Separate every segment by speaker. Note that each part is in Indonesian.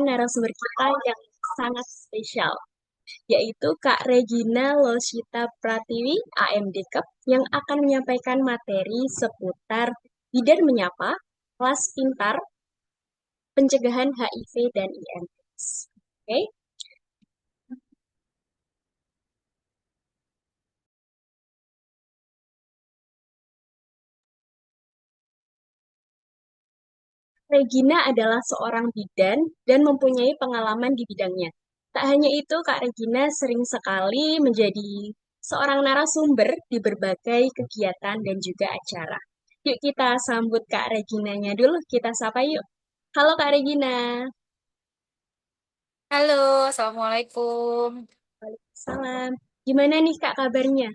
Speaker 1: narasumber kita yang sangat spesial, yaitu Kak Regina Losita Pratiwi, AMD Cup, yang akan menyampaikan materi seputar Bidan Menyapa, Kelas Pintar, Pencegahan HIV dan IMS. Oke, Regina adalah seorang bidan dan mempunyai pengalaman di bidangnya. Tak hanya itu, Kak Regina sering sekali menjadi seorang narasumber di berbagai kegiatan dan juga acara. Yuk kita sambut Kak Reginanya dulu, kita sapa yuk. Halo Kak Regina.
Speaker 2: Halo, Assalamualaikum.
Speaker 1: Salam. Gimana nih Kak kabarnya?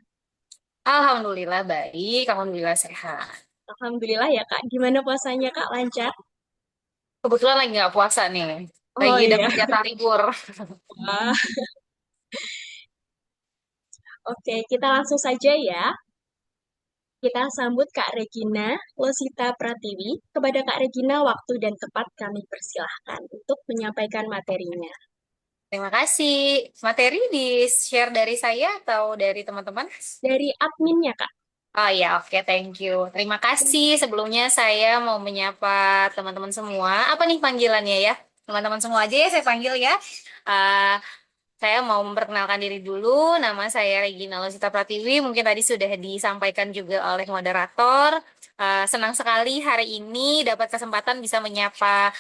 Speaker 2: Alhamdulillah baik, Alhamdulillah sehat.
Speaker 1: Alhamdulillah ya Kak. Gimana puasanya Kak? Lancar?
Speaker 2: Kebetulan lagi nggak puasa nih,
Speaker 1: Oh
Speaker 2: lagi
Speaker 1: iya.
Speaker 2: dapat jatah libur.
Speaker 1: Wah. Oke, kita langsung saja ya. Kita sambut Kak Regina Losita Pratiwi. Kepada Kak Regina, waktu dan tempat kami persilahkan untuk menyampaikan materinya.
Speaker 2: Terima kasih. Materi di-share dari saya atau dari teman-teman?
Speaker 1: Dari adminnya, Kak.
Speaker 2: Oh ya, oke, thank you. Terima kasih. Sebelumnya saya mau menyapa teman-teman semua. Apa nih panggilannya ya? Teman-teman semua aja ya saya panggil ya. Ah, Saya mau memperkenalkan diri dulu. Nama saya Regina Losita Pratiwi. Mungkin tadi sudah disampaikan juga oleh moderator. Senang sekali hari ini dapat kesempatan bisa menyapa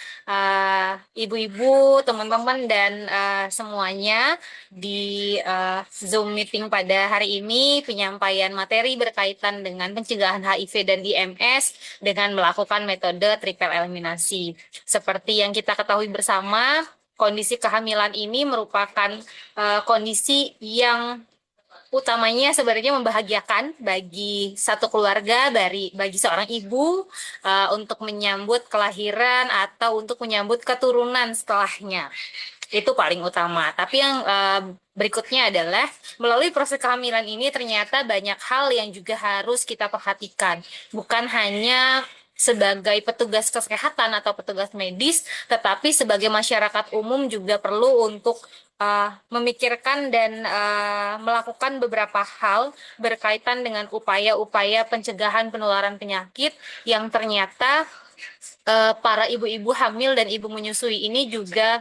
Speaker 2: ibu-ibu, teman-teman, dan semuanya di Zoom meeting pada hari ini. Penyampaian materi berkaitan dengan pencegahan HIV dan IMS dengan melakukan metode triple eliminasi. Seperti yang kita ketahui bersama, kondisi kehamilan ini merupakan kondisi yang utamanya sebenarnya membahagiakan bagi satu keluarga, bagi seorang ibu untuk menyambut kelahiran atau untuk menyambut keturunan setelahnya. Itu paling utama. Tapi yang berikutnya adalah melalui proses kehamilan ini ternyata banyak hal yang juga harus kita perhatikan. Bukan hanya sebagai petugas kesehatan atau petugas medis, tetapi sebagai masyarakat umum juga perlu untuk memikirkan dan melakukan beberapa hal berkaitan dengan upaya-upaya pencegahan penularan penyakit yang ternyata para ibu-ibu hamil dan ibu menyusui ini juga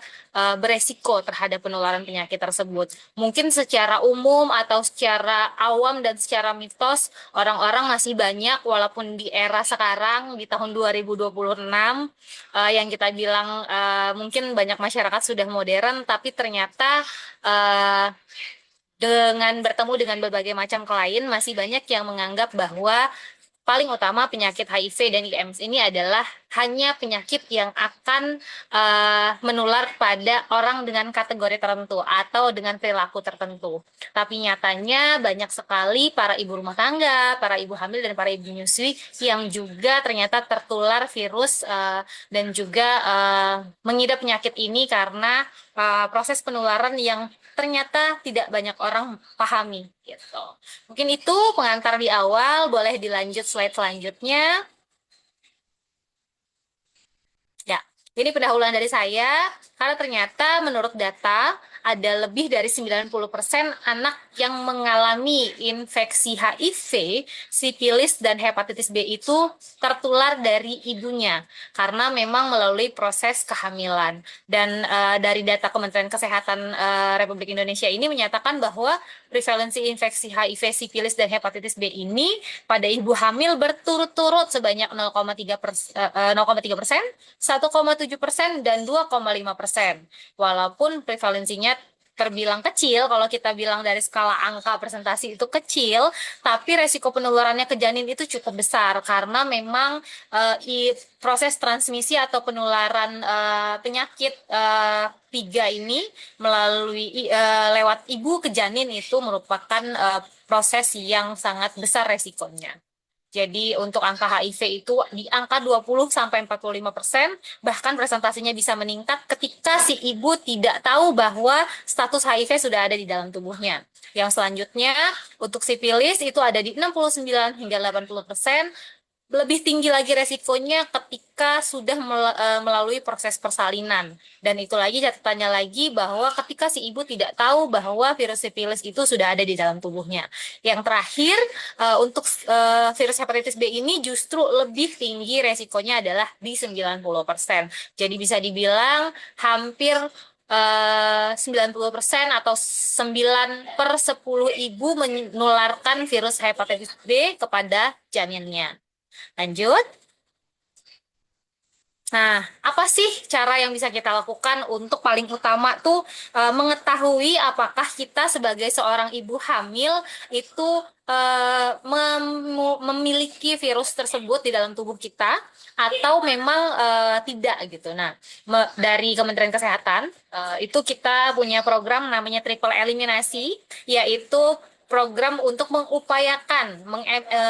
Speaker 2: beresiko terhadap penularan penyakit tersebut. Mungkin secara umum atau secara awam dan secara mitos, orang-orang masih banyak walaupun di era sekarang di tahun 2026 yang kita bilang mungkin banyak masyarakat sudah modern, tapi ternyata uh, dengan bertemu dengan berbagai macam klien masih banyak yang menganggap bahwa paling utama penyakit HIV dan IMS ini adalah hanya penyakit yang akan menular pada orang dengan kategori tertentu atau dengan perilaku tertentu. Tapi nyatanya banyak sekali para ibu rumah tangga, para ibu hamil dan para ibu menyusui yang juga ternyata tertular virus dan juga mengidap penyakit ini karena proses penularan yang ternyata tidak banyak orang pahami gitu. Mungkin itu pengantar di awal, boleh dilanjut slide selanjutnya. Ya, ini pendahuluan dari saya, karena ternyata menurut data ada lebih dari 90% anak yang mengalami infeksi HIV, sifilis, dan hepatitis B itu tertular dari ibunya, karena memang melalui proses kehamilan. Dan dari data Kementerian Kesehatan Republik Indonesia ini menyatakan bahwa prevalensi infeksi HIV, sifilis, dan hepatitis B ini pada ibu hamil berturut-turut sebanyak 0,3%, 1,7% dan 2,5%. Walaupun prevalensinya terbilang kecil, kalau kita bilang dari skala angka presentasi itu kecil, tapi resiko penularannya ke janin itu cukup besar karena memang proses transmisi atau penularan penyakit tiga ini melalui lewat ibu ke janin itu merupakan proses yang sangat besar resikonya. Jadi untuk angka HIV itu di angka 20 sampai 45%, bahkan presentasinya bisa meningkat ketika si ibu tidak tahu bahwa status HIV sudah ada di dalam tubuhnya. Yang selanjutnya untuk sifilis itu ada di 69 hingga 80%, lebih tinggi lagi resikonya ketika sudah melalui proses persalinan. Dan itu lagi catatannya lagi bahwa ketika si ibu tidak tahu bahwa virus sifilis itu sudah ada di dalam tubuhnya. Yang terakhir, untuk virus hepatitis B ini justru lebih tinggi resikonya adalah di 90%. Jadi bisa dibilang hampir 90% atau 9 per 10 ibu menularkan virus hepatitis B kepada janinnya. Lanjut. Nah, apa sih cara yang bisa kita lakukan untuk paling utama tuh mengetahui apakah kita sebagai seorang ibu hamil itu memiliki virus tersebut di dalam tubuh kita atau memang tidak gitu. Nah, dari Kementerian Kesehatan itu kita punya program namanya triple eliminasi, yaitu program untuk mengupayakan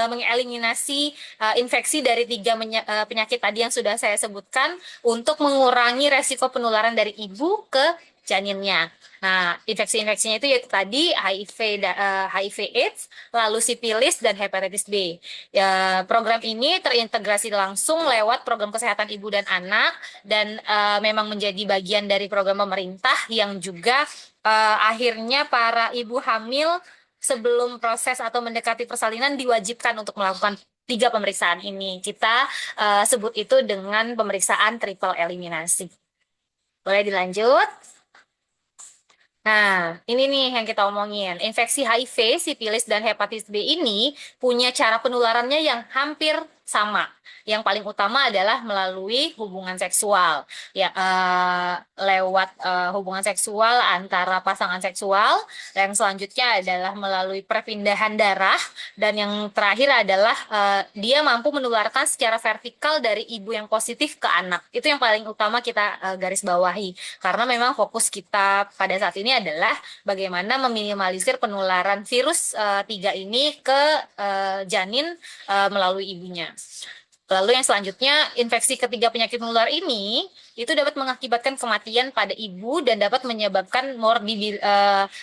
Speaker 2: mengeliminasi infeksi dari tiga penyakit tadi yang sudah saya sebutkan untuk mengurangi resiko penularan dari ibu ke janinnya. Nah, infeksi-infeksinya itu yaitu tadi HIV AIDS, lalu sifilis dan hepatitis B. Ya, program ini terintegrasi langsung lewat program kesehatan ibu dan anak dan memang menjadi bagian dari program pemerintah yang juga akhirnya para ibu hamil sebelum proses atau mendekati persalinan diwajibkan untuk melakukan tiga pemeriksaan ini. Kita sebut itu dengan pemeriksaan triple eliminasi. Boleh dilanjut? Nah, ini nih yang kita omongin. Infeksi HIV, sifilis, dan hepatitis B ini punya cara penularannya yang hampir sama. Yang paling utama adalah melalui hubungan seksual. Ya, lewat hubungan seksual antara pasangan seksual. Yang selanjutnya adalah melalui perpindahan darah. Dan yang terakhir adalah dia mampu menularkan secara vertikal dari ibu yang positif ke anak. Itu yang paling utama kita garis bawahi. Karena memang fokus kita pada saat ini adalah bagaimana meminimalisir penularan virus tiga ini ke janin melalui ibunya. Lalu yang selanjutnya, infeksi ketiga penyakit menular ini itu dapat mengakibatkan kematian pada ibu dan dapat menyebabkan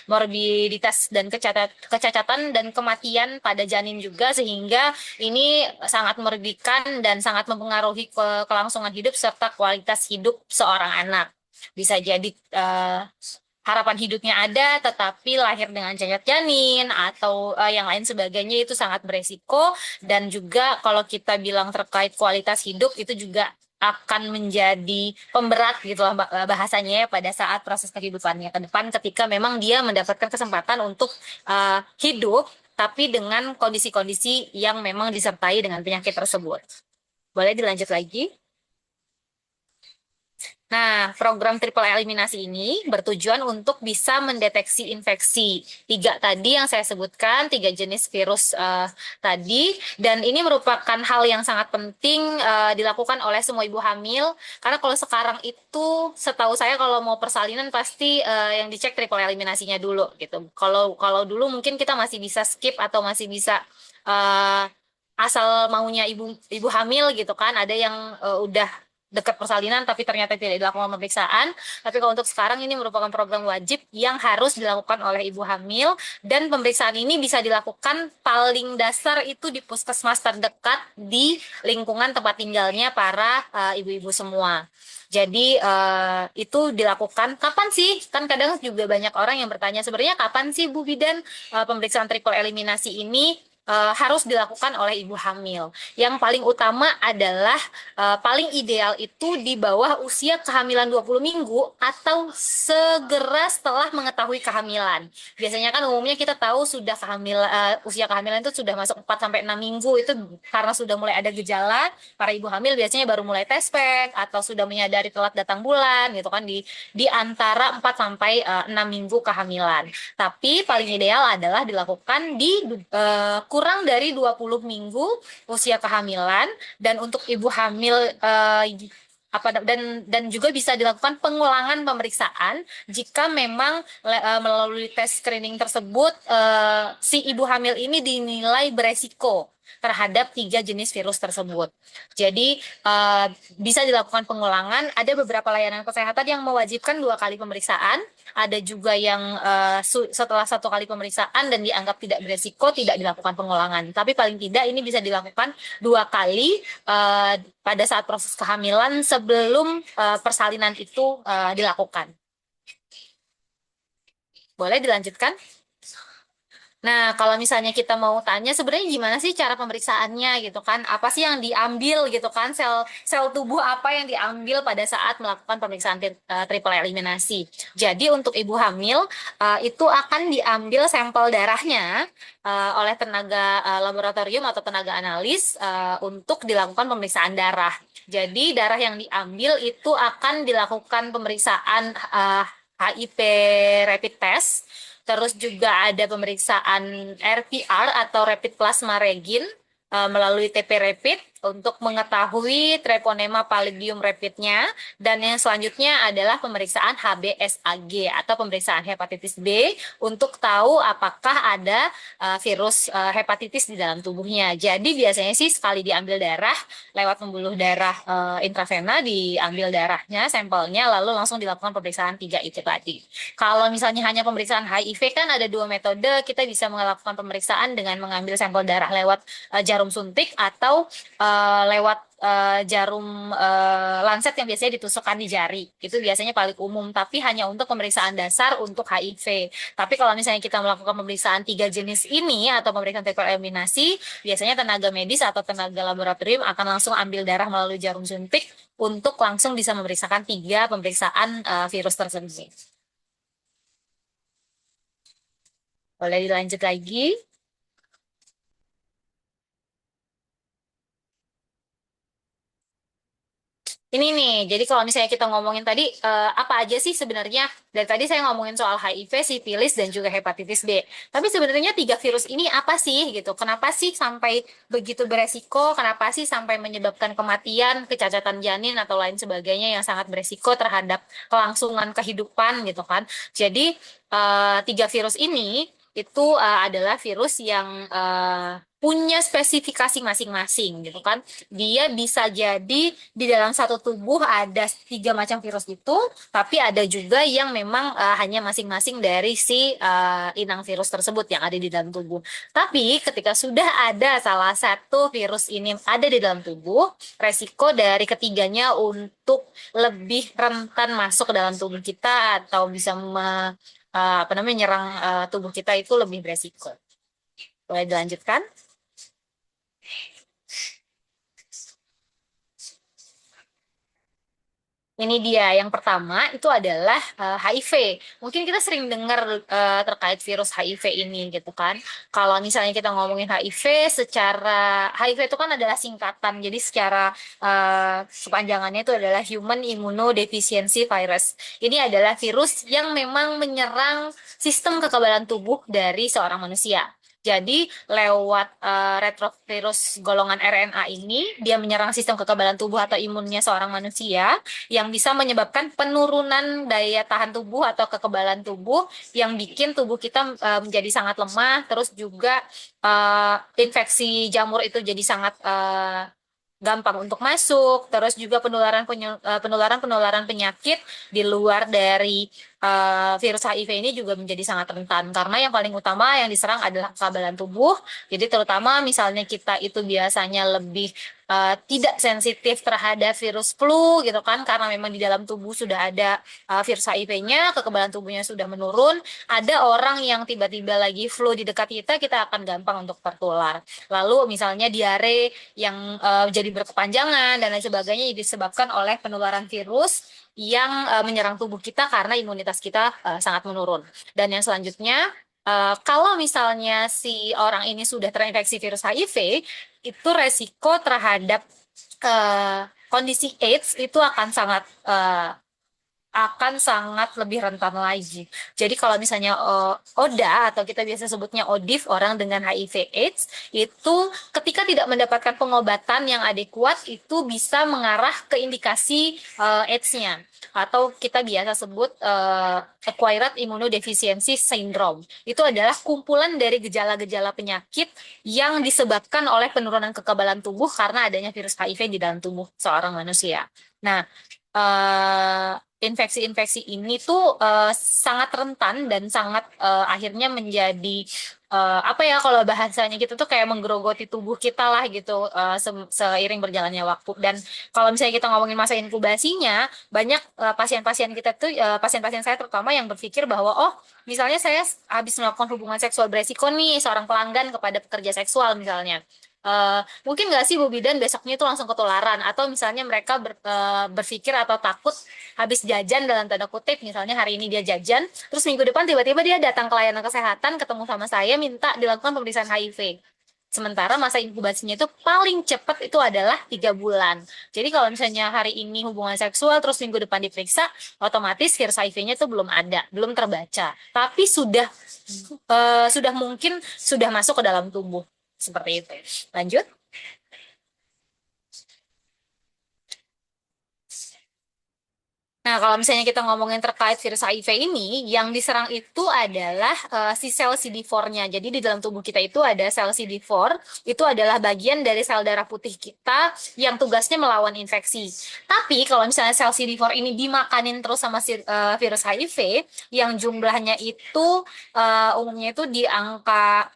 Speaker 2: morbiditas dan kecacatan dan kematian pada janin juga, sehingga ini sangat merugikan dan sangat mempengaruhi kelangsungan hidup serta kualitas hidup seorang anak. Bisa jadi harapan hidupnya ada, tetapi lahir dengan cacat janin atau yang lain sebagainya itu sangat beresiko. Dan juga kalau kita bilang terkait kualitas hidup itu juga akan menjadi pemberat gitu lah bahasanya ya, pada saat proses kehidupannya ke depan ketika memang dia mendapatkan kesempatan untuk hidup tapi dengan kondisi-kondisi yang memang disertai dengan penyakit tersebut. Boleh dilanjut lagi? Nah, program triple eliminasi ini bertujuan untuk bisa mendeteksi infeksi tiga tadi yang saya sebutkan, tiga jenis virus tadi, dan ini merupakan hal yang sangat penting dilakukan oleh semua ibu hamil, karena kalau sekarang itu setahu saya kalau mau persalinan pasti yang dicek triple eliminasinya dulu gitu. Kalau dulu mungkin kita masih bisa skip atau masih bisa asal maunya ibu hamil gitu kan, ada yang udah dekat persalinan tapi ternyata tidak dilakukan pemeriksaan. Tapi kalau untuk sekarang ini merupakan program wajib yang harus dilakukan oleh ibu hamil, dan pemeriksaan ini bisa dilakukan paling dasar itu di puskesmas terdekat di lingkungan tempat tinggalnya para ibu-ibu semua. Jadi itu dilakukan kapan sih? Kan kadang juga banyak orang yang bertanya sebenarnya kapan sih Bu Bidan pemeriksaan triple eliminasi ini harus dilakukan oleh ibu hamil. Yang paling utama adalah paling ideal itu di bawah usia kehamilan 20 minggu atau segera setelah mengetahui kehamilan. Biasanya kan umumnya kita tahu sudah usia kehamilan itu sudah masuk 4 sampai 6 minggu itu karena sudah mulai ada gejala, para ibu hamil biasanya baru mulai tes pack atau sudah menyadari telat datang bulan gitu kan di antara 4 sampai 6 minggu kehamilan. Tapi paling ideal adalah dilakukan di kurang dari 20 minggu usia kehamilan, dan untuk ibu hamil dan juga bisa dilakukan pengulangan pemeriksaan jika memang melalui tes screening tersebut si ibu hamil ini dinilai beresiko. terhadap 3 jenis virus tersebut. Jadi bisa dilakukan pengulangan. Ada beberapa layanan kesehatan yang mewajibkan 2 kali pemeriksaan. Ada juga yang setelah 1 kali pemeriksaan dan dianggap tidak beresiko tidak dilakukan pengulangan. Tapi paling tidak ini bisa dilakukan 2 kali pada saat proses kehamilan sebelum persalinan itu dilakukan. Boleh dilanjutkan? Nah, kalau misalnya kita mau tanya sebenarnya gimana sih cara pemeriksaannya gitu kan? Apa sih yang diambil gitu kan? Sel tubuh apa yang diambil pada saat melakukan pemeriksaan triple eliminasi? Jadi untuk ibu hamil itu akan diambil sampel darahnya oleh tenaga laboratorium atau tenaga analis untuk dilakukan pemeriksaan darah. Jadi darah yang diambil itu akan dilakukan pemeriksaan HIV rapid test. Terus juga ada pemeriksaan RPR atau Rapid Plasma Regin melalui TP Rapid untuk mengetahui treponema pallidum rapidnya. Dan yang selanjutnya adalah pemeriksaan HBsAg atau pemeriksaan hepatitis B untuk tahu apakah ada virus hepatitis di dalam tubuhnya. Jadi biasanya sih sekali diambil darah lewat pembuluh darah intravena, diambil darahnya, sampelnya, lalu langsung dilakukan pemeriksaan 3 itu tadi. Kalau misalnya hanya pemeriksaan HIV kan ada 2 metode, kita bisa melakukan pemeriksaan dengan mengambil sampel darah lewat jarum suntik atau lewat jarum lancet yang biasanya ditusukkan di jari. Itu biasanya paling umum, tapi hanya untuk pemeriksaan dasar untuk HIV. Tapi kalau misalnya kita melakukan pemeriksaan 3 jenis ini atau pemeriksaan triple eliminasi, biasanya tenaga medis atau tenaga laboratorium akan langsung ambil darah melalui jarum suntik untuk langsung bisa memeriksakan 3 pemeriksaan virus tersebut. Boleh dilanjut lagi? Ini nih, jadi kalau misalnya kita ngomongin tadi, apa aja sih sebenarnya? Dari tadi saya ngomongin soal HIV, sifilis, dan juga hepatitis B. Tapi sebenarnya 3 virus ini apa sih gitu? Kenapa sih sampai begitu beresiko? Kenapa sih sampai menyebabkan kematian, kecacatan janin, atau lain sebagainya yang sangat beresiko terhadap kelangsungan kehidupan gitu kan? Jadi 3 virus ini itu adalah virus yang punya spesifikasi masing-masing gitu kan. Dia bisa jadi di dalam satu tubuh ada 3 macam virus itu, tapi ada juga yang memang hanya masing-masing dari si inang virus tersebut yang ada di dalam tubuh. Tapi ketika sudah ada salah satu virus ini ada di dalam tubuh, resiko dari ketiganya untuk lebih rentan masuk ke dalam tubuh kita atau bisa apa namanya menyerang tubuh kita itu lebih beresiko. Boleh dilanjutkan? Ini dia, yang pertama itu adalah HIV. Mungkin kita sering dengar terkait virus HIV ini gitu kan. Kalau misalnya kita ngomongin HIV, secara HIV itu kan adalah singkatan. Jadi secara kepanjangannya itu adalah Human Immunodeficiency Virus. Ini adalah virus yang memang menyerang sistem kekebalan tubuh dari seorang manusia. Jadi lewat retrovirus golongan RNA ini, dia menyerang sistem kekebalan tubuh atau imunnya seorang manusia yang bisa menyebabkan penurunan daya tahan tubuh atau kekebalan tubuh yang bikin tubuh kita menjadi sangat lemah, terus juga infeksi jamur itu jadi sangat gampang untuk masuk, terus juga penularan penyakit di luar dari virus HIV ini juga menjadi sangat rentan karena yang paling utama yang diserang adalah kekebalan tubuh. Jadi terutama misalnya kita itu biasanya lebih tidak sensitif terhadap virus flu gitu kan karena memang di dalam tubuh sudah ada virus HIV-nya, kekebalan tubuhnya sudah menurun. Ada orang yang tiba-tiba lagi flu di dekat kita, kita akan gampang untuk tertular. Lalu misalnya diare yang jadi berkepanjangan dan lain sebagainya disebabkan oleh penularan virus yang menyerang tubuh kita karena imunitas kita sangat menurun. Dan yang selanjutnya, kalau misalnya si orang ini sudah terinfeksi virus HIV, itu resiko terhadap kondisi AIDS itu akan sangat akan sangat lebih rentan lagi. Jadi kalau misalnya ODA atau kita biasa sebutnya ODIF, orang dengan HIV/AIDS, itu ketika tidak mendapatkan pengobatan yang adekuat itu bisa mengarah ke indikasi AIDS-nya atau kita biasa sebut acquired immunodeficiency syndrome. Itu adalah kumpulan dari gejala-gejala penyakit yang disebabkan oleh penurunan kekebalan tubuh karena adanya virus HIV di dalam tubuh seorang manusia. Nah, eh, infeksi-infeksi ini tuh sangat rentan dan sangat akhirnya menjadi apa ya kalau bahasanya gitu tuh kayak menggerogoti tubuh kita lah gitu seiring berjalannya waktu. Dan kalau misalnya kita ngomongin masa inkubasinya, banyak pasien-pasien kita tuh pasien-pasien saya terutama yang berpikir bahwa oh misalnya saya habis melakukan hubungan seksual beresiko nih seorang pelanggan kepada pekerja seksual misalnya. Mungkin nggak sih Bu Bidan besoknya itu langsung ketularan atau misalnya mereka berpikir atau takut habis jajan dalam tanda kutip misalnya hari ini dia jajan terus minggu depan tiba-tiba dia datang ke layanan kesehatan ketemu sama saya minta dilakukan pemeriksaan HIV. Sementara masa inkubasinya itu paling cepat itu adalah 3 bulan. Jadi kalau misalnya hari ini hubungan seksual terus minggu depan diperiksa, otomatis virus HIV-nya itu belum ada, belum terbaca. Tapi sudah mungkin sudah masuk ke dalam tubuh. Seperti itu. Lanjut. Nah, kalau misalnya kita ngomongin terkait virus HIV ini, yang diserang itu adalah si sel CD4-nya. Jadi di dalam tubuh kita itu ada sel CD4, itu adalah bagian dari sel darah putih kita yang tugasnya melawan infeksi. Tapi kalau misalnya sel CD4 ini dimakanin terus sama virus HIV, yang jumlahnya itu umumnya itu di angka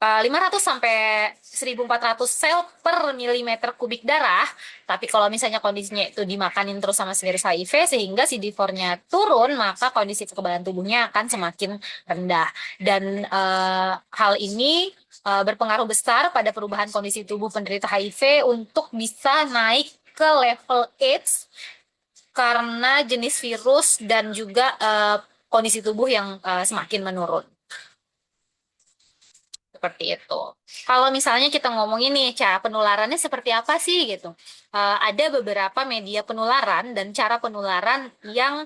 Speaker 2: 500 sampai 1.400 sel per milimeter kubik darah. Tapi kalau misalnya kondisinya itu dimakanin terus sama virus HIV sehingga CD4-nya turun, maka kondisi kekebalan tubuhnya akan semakin rendah. Dan hal ini berpengaruh besar pada perubahan kondisi tubuh penderita HIV untuk bisa naik ke level AIDS karena jenis virus dan juga kondisi tubuh yang semakin menurun. Seperti itu. Kalau misalnya kita ngomongin nih, cara penularannya seperti apa sih gitu? Ada beberapa media penularan dan cara penularan yang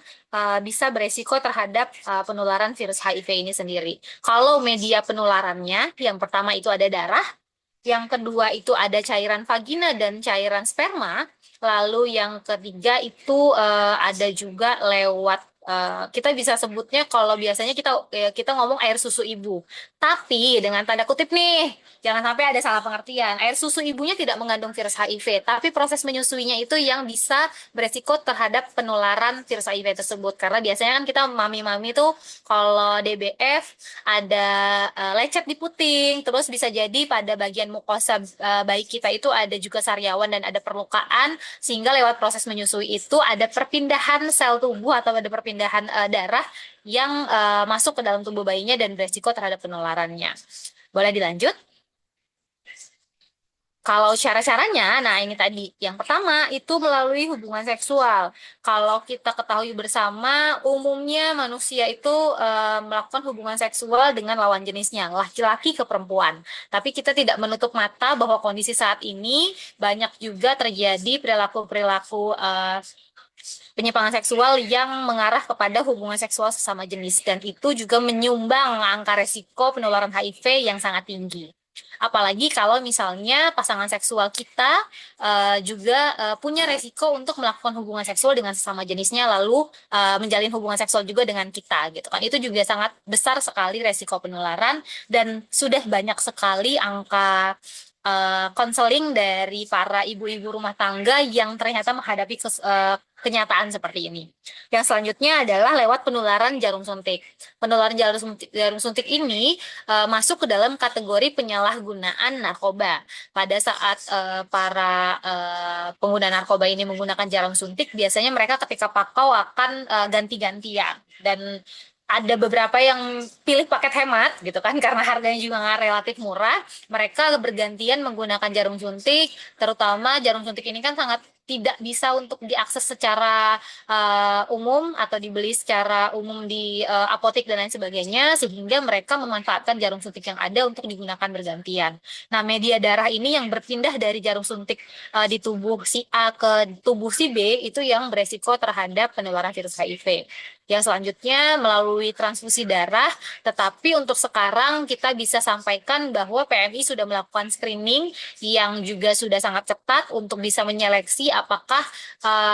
Speaker 2: bisa beresiko terhadap penularan virus HIV ini sendiri. Kalau media penularannya, yang pertama itu ada darah, yang kedua itu ada cairan vagina dan cairan sperma, lalu yang ketiga itu ada juga lewat kita bisa sebutnya kalau biasanya kita ngomong air susu ibu. Tapi dengan tanda kutip nih, jangan sampai ada salah pengertian. Air susu ibunya tidak mengandung virus HIV, tapi proses menyusuinya itu yang bisa beresiko terhadap penularan virus HIV tersebut. Karena biasanya kan kita mami-mami tuh kalau DBF ada lecet di puting, terus bisa jadi pada bagian mukosa bayi kita itu ada juga sariawan dan ada perlukaan, sehingga lewat proses menyusui itu ada perpindahan sel tubuh atau ada perpindahan darah yang masuk ke dalam tubuh bayinya dan beresiko terhadap penularannya. Boleh dilanjut? Kalau cara-caranya, nah ini tadi. Yang pertama itu melalui hubungan seksual. Kalau kita ketahui bersama, umumnya manusia itu melakukan hubungan seksual dengan lawan jenisnya, laki-laki ke perempuan. Tapi kita tidak menutup mata bahwa kondisi saat ini banyak juga terjadi perilaku-perilaku penyimpangan seksual yang mengarah kepada hubungan seksual sesama jenis. Dan itu juga menyumbang angka resiko penularan HIV yang sangat tinggi. Apalagi kalau misalnya pasangan seksual kita juga punya resiko untuk melakukan hubungan seksual dengan sesama jenisnya lalu menjalin hubungan seksual juga dengan kita gitu kan. Itu juga sangat besar sekali resiko penularan dan sudah banyak sekali angka konseling dari para ibu-ibu rumah tangga yang ternyata menghadapi kenyataan seperti ini. Yang selanjutnya adalah lewat penularan jarum suntik. Penularan jarum suntik ini masuk ke dalam kategori penyalahgunaan narkoba. Pada saat para pengguna narkoba ini menggunakan jarum suntik, biasanya mereka ketika pakau akan ganti-gantian dan ada beberapa yang pilih paket hemat gitu kan karena harganya juga nggak relatif murah. Mereka bergantian menggunakan jarum suntik, terutama jarum suntik ini kan sangat tidak bisa untuk diakses secara umum atau dibeli secara umum di apotek dan lain sebagainya, sehingga mereka memanfaatkan jarum suntik yang ada untuk digunakan bergantian. Nah, media darah ini yang berpindah dari jarum suntik di tubuh si A ke tubuh si B itu yang beresiko terhadap penularan virus HIV. Yang selanjutnya melalui transfusi darah, tetapi untuk sekarang kita bisa sampaikan bahwa PMI sudah melakukan screening yang juga sudah sangat ketat untuk bisa menyeleksi apakah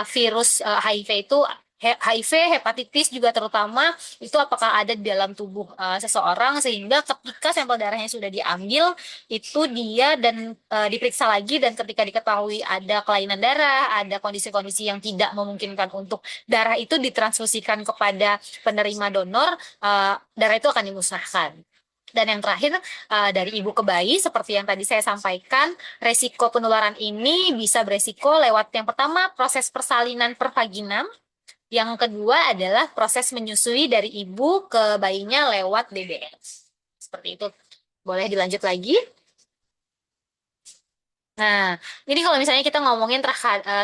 Speaker 2: virus HIV itu HIV, hepatitis juga terutama itu apakah ada di dalam tubuh seseorang, sehingga ketika sampel darahnya sudah diambil itu dia dan diperiksa lagi, dan ketika diketahui ada kelainan darah, ada kondisi-kondisi yang tidak memungkinkan untuk darah itu ditransfusikan kepada penerima donor, darah itu akan dimusnahkan. Dan yang terakhir, dari ibu ke bayi, seperti yang tadi saya sampaikan, resiko penularan ini bisa beresiko lewat yang pertama, proses persalinan per vaginam. Yang kedua adalah proses menyusui dari ibu ke bayinya lewat BBS. Seperti itu. Boleh dilanjut lagi? Nah, ini kalau misalnya kita ngomongin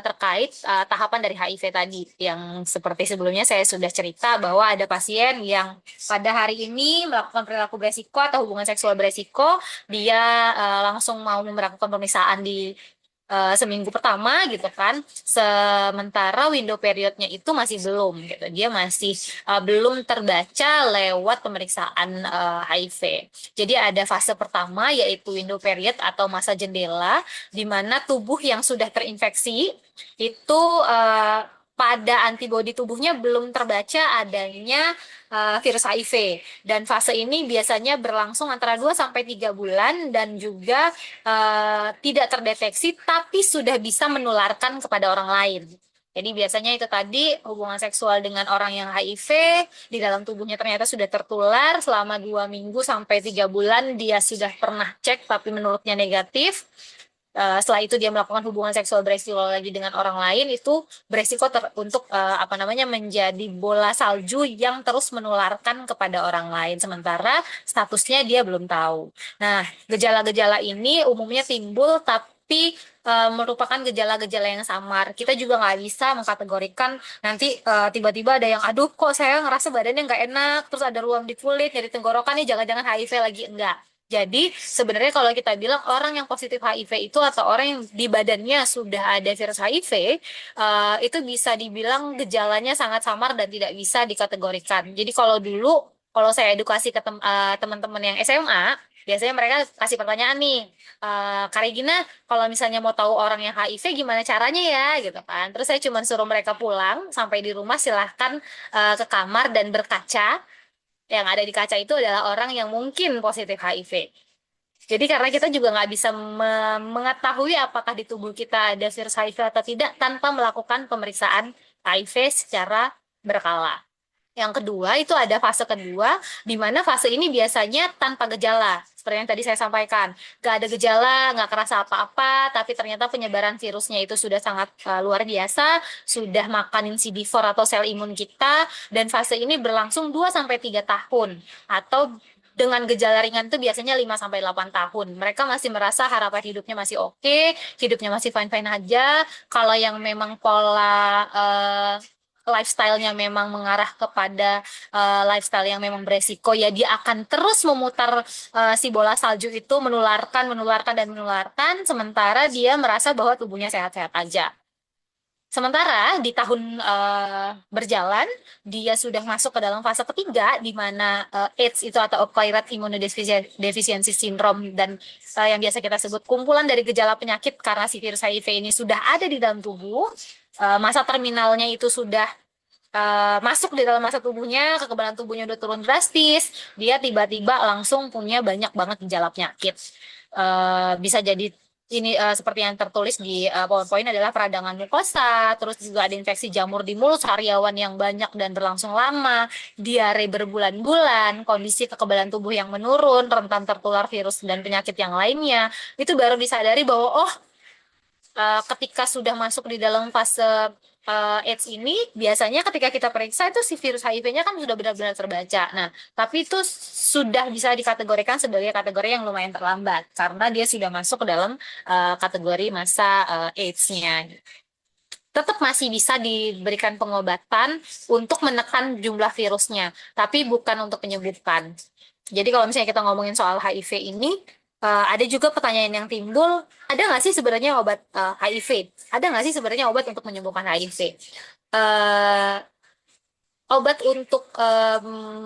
Speaker 2: terkait tahapan dari HIV tadi, yang seperti sebelumnya saya sudah cerita bahwa ada pasien yang pada hari ini melakukan perilaku beresiko atau hubungan seksual beresiko, dia langsung mau melakukan pemeriksaan di seminggu pertama gitu kan, sementara window periodnya itu masih belum gitu, dia masih belum terbaca lewat pemeriksaan HIV. Jadi ada fase pertama yaitu window period atau masa jendela, di mana tubuh yang sudah terinfeksi itu pada antibodi tubuhnya belum terbaca adanya virus HIV. Dan fase ini biasanya berlangsung antara 2 sampai 3 bulan dan juga tidak terdeteksi tapi sudah bisa menularkan kepada orang lain. Jadi biasanya itu tadi hubungan seksual dengan orang yang HIV di dalam tubuhnya ternyata sudah tertular selama 2 minggu sampai 3 bulan, dia sudah pernah cek tapi menurutnya negatif. Setelah itu dia melakukan hubungan seksual beresiko lagi dengan orang lain, itu beresiko untuk apa namanya menjadi bola salju yang terus menularkan kepada orang lain sementara statusnya dia belum tahu. Nah, gejala-gejala ini umumnya timbul tapi merupakan gejala-gejala yang samar. Kita juga nggak bisa mengkategorikan nanti tiba-tiba ada yang aduh kok saya ngerasa badannya nggak enak, terus ada ruam di kulit, nyeri tenggorokan nih jangan-jangan HIV lagi, enggak. Jadi sebenarnya kalau kita bilang orang yang positif HIV itu atau orang yang di badannya sudah ada virus HIV, itu bisa dibilang gejalanya sangat samar dan tidak bisa dikategorikan. Jadi kalau dulu, kalau saya edukasi ke teman-teman yang SMA, biasanya mereka kasih pertanyaan nih, Kak Regina, kalau misalnya mau tahu orang yang HIV gimana caranya ya, gitu kan. Terus saya cuma suruh mereka pulang, sampai di rumah silahkan ke kamar dan berkaca, yang ada di kaca itu adalah orang yang mungkin positif HIV. Jadi karena kita juga nggak bisa mengetahui apakah di tubuh kita ada virus HIV atau tidak tanpa melakukan pemeriksaan HIV secara berkala. Yang kedua itu ada fase kedua, di mana fase ini biasanya tanpa gejala. Seperti yang tadi saya sampaikan, nggak ada gejala, nggak kerasa apa-apa, tapi ternyata penyebaran virusnya itu sudah sangat luar biasa, sudah makanin CD4 atau sel imun kita, dan fase ini berlangsung 2 sampai 3 tahun, atau dengan gejala ringan itu biasanya 5 sampai 8 tahun. Mereka masih merasa harapan hidupnya masih oke, hidupnya masih fine-fine aja. Kalau yang memang pola lifestyle-nya memang mengarah kepada lifestyle yang memang beresiko, ya dia akan terus memutar si bola salju itu, menularkan, menularkan, dan menularkan, sementara dia merasa bahwa tubuhnya sehat-sehat aja. Sementara di tahun berjalan, dia sudah masuk ke dalam fase ketiga, di mana AIDS itu atau Acquired Immunodeficiency Syndrome, dan yang biasa kita sebut kumpulan dari gejala penyakit karena si virus HIV ini sudah ada di dalam tubuh. Masa terminalnya itu sudah masuk di dalam masa tubuhnya, kekebalan tubuhnya udah turun drastis, dia tiba-tiba langsung punya banyak banget gejala penyakit. Bisa jadi ini seperti yang tertulis di PowerPoint adalah peradangan mukosa, terus juga ada infeksi jamur di mulut sariawan yang banyak dan berlangsung lama, diare berbulan-bulan, kondisi kekebalan tubuh yang menurun, rentan tertular virus dan penyakit yang lainnya. Itu baru disadari bahwa oh, ketika sudah masuk di dalam fase AIDS ini biasanya ketika kita periksa itu si virus HIV-nya kan sudah benar-benar terbaca. Nah, tapi itu sudah bisa dikategorikan sebagai kategori yang lumayan terlambat karena dia sudah masuk ke dalam kategori masa AIDS-nya. Tetap masih bisa diberikan pengobatan untuk menekan jumlah virusnya, tapi bukan untuk menyembuhkan. Jadi kalau misalnya kita ngomongin soal HIV ini, ada juga pertanyaan yang timbul, ada nggak sih sebenarnya obat HIV? Ada nggak sih sebenarnya obat untuk menyembuhkan HIV? Eh, Obat untuk